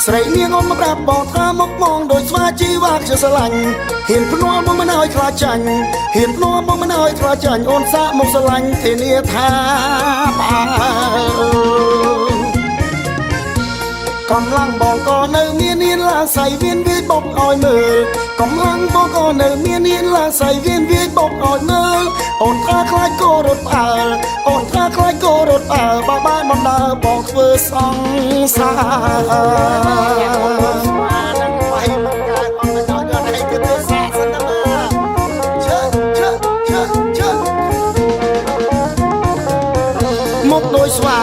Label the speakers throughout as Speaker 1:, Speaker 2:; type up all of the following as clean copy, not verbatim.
Speaker 1: ស្រីនាងអូនមកប្រាប់បងថាមកមកដោយស្វាជីវ៉ាជាស្រឡាញ់ហ៊ានភ្នាល់បងមិនឲ្យខ្លាចចាញ់ហ៊ានភ្នាល់បងមិនឲ្យខ្លាចចាញ់អូនសាកមកស្រឡាញ់ធានាថាកំឡុងបងក៏នៅមាននាងឡាសៃវៀនវាយបុកឲ្យមើលកំឡុងបងក៏នៅមាននាងឡាសៃវៀនវាយបុកឲ្យមើលអូនថាខ្លាចគោរត់ផ្អើលអូនថាខ្លាចគោរត់ផ្អើលបើបានមិនដើរបងធ្វើសង្សារមកដោយស្វា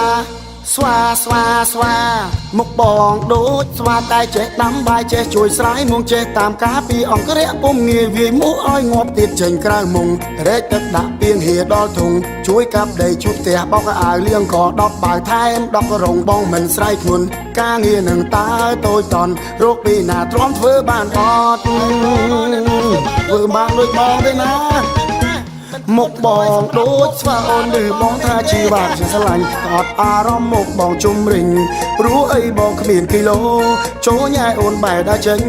Speaker 1: មុខបងដូចស្វាតែចេះដាំបាយចេះជួយស្រ័យមកចេះតាមការពីអង្គរៈពុំងាយវាយមុខឲ្យងាប់ទៀតចេញក្រៅមុងរែកទឹកដាក់ពីងហៀដល់ធុងជួយកាប់ដីជុបផ្ទះបោកអាវលៀងក៏ដប់បាវថែមដករងបងមិនស្រ័យធ្ងន់ការងារនឹងតើតូចតន់រកពីណាទ្រាំធ្វើបានអត់ធ្វើបានដូចបងទេណាមុខបងដូចស្វាអូនឬបងថាជីវ៉ាជាស្រឡាញ់អត់អារម្មណ៍មុខបងជុំរិញព្រោះអីបងគ្មានគីឡូចូលញ៉ែអូនបែរដើរចេញ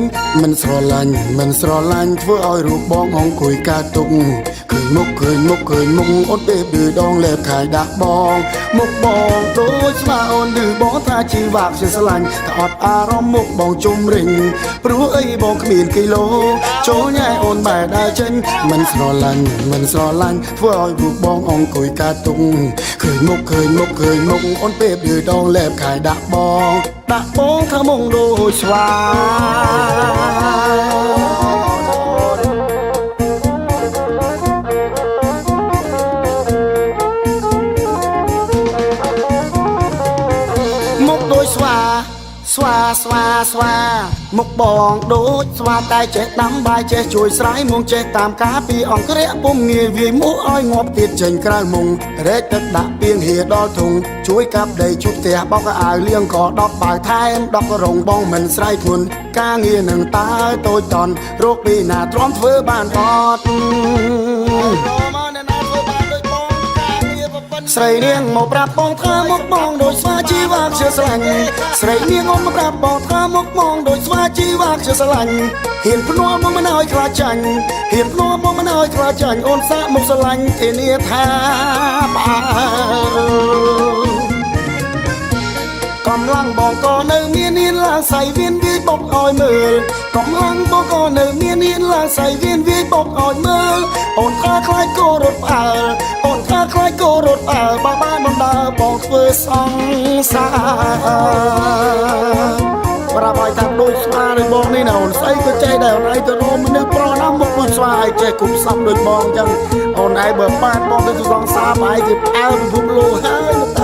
Speaker 1: មិនស្រឡាញ់ធ្វើឲ្យរូបបងអង្គុយកើតទុកឃើញមុខអូនពេលឌឺដងលែបខាយដាក់បងមុខបងដូចស្វាអូនឬបងថាជីវ៉ាជាស្រឡាញ់អត់អារម្មណ៍មុខបងជុំរិញព្រោះអីបងគ្មានគីឡូចូលញ៉ែអូនបែរដើរចេញមិនស្រឡាញ់ធ្វើឲ្យរូបបងអង្គុយកើតទុកឃើញមុខអូនពេលឌឺដងលែបខាយដាក់បងថាមុងដូចស្វាមុខដូចស្វាមុខបងដូចស្វាតែចេះដាំបាយចេះជួយស្រ័យមកចេះតាមការពីអង្គរៈពុំងាយវាយមុខឲ្យងាប់ទៀតចេញក្រៅមុងរែកទឹកដាក់ពីងហៀដល់ធុងជួយកាប់ដីជុបផ្ទះបោកអាវលៀងក៏ដប់បាវថែមដករងបងមិនស្រ័យធ្ងន់ការងារនឹងតើតូចតន់រកពីណាទ្រាំធ្វើបានអត់ស្រីនាងមកប្រាប់បងថាមកបងដោយស្វាជីវ៉ាជាស្រឡាញ់ស្រីនាងអូនមកប្រាប់បងថាមកបងដោយស្វាជីវ៉ាជាស្រឡាញ់ហ៊ានភ្នាល់បងមិនឲ្យខ្លាចចាញ់អូនសាកមកស្រឡាញ់ធានាថាកំឡុងបងក៏នៅមាននាងឡាសៃវៀនវាយបុកឲ្យមើលកំឡុងបងក៏នៅមាននាងឡាសៃវៀនវាយបុកឲ្យមើលអូនថាខ្លាចគោរត់ផ្អើលបើបានមិនដើរបងធ្វើសង្សារប្រាប់ឲ្យថាដូចស្វាដូចបងនេះណាអូនស្អីក៏ចេះដែរអូនឯងទៅរកមនុស្សប្រុសណាមកដូចស្វាឲ្យចេះគុំសាប់ដូចបងអញ្ចឹងអូនឯងបើបានបងទៅសង្សារបាយគឺផ្អើពិភពលោកហើយ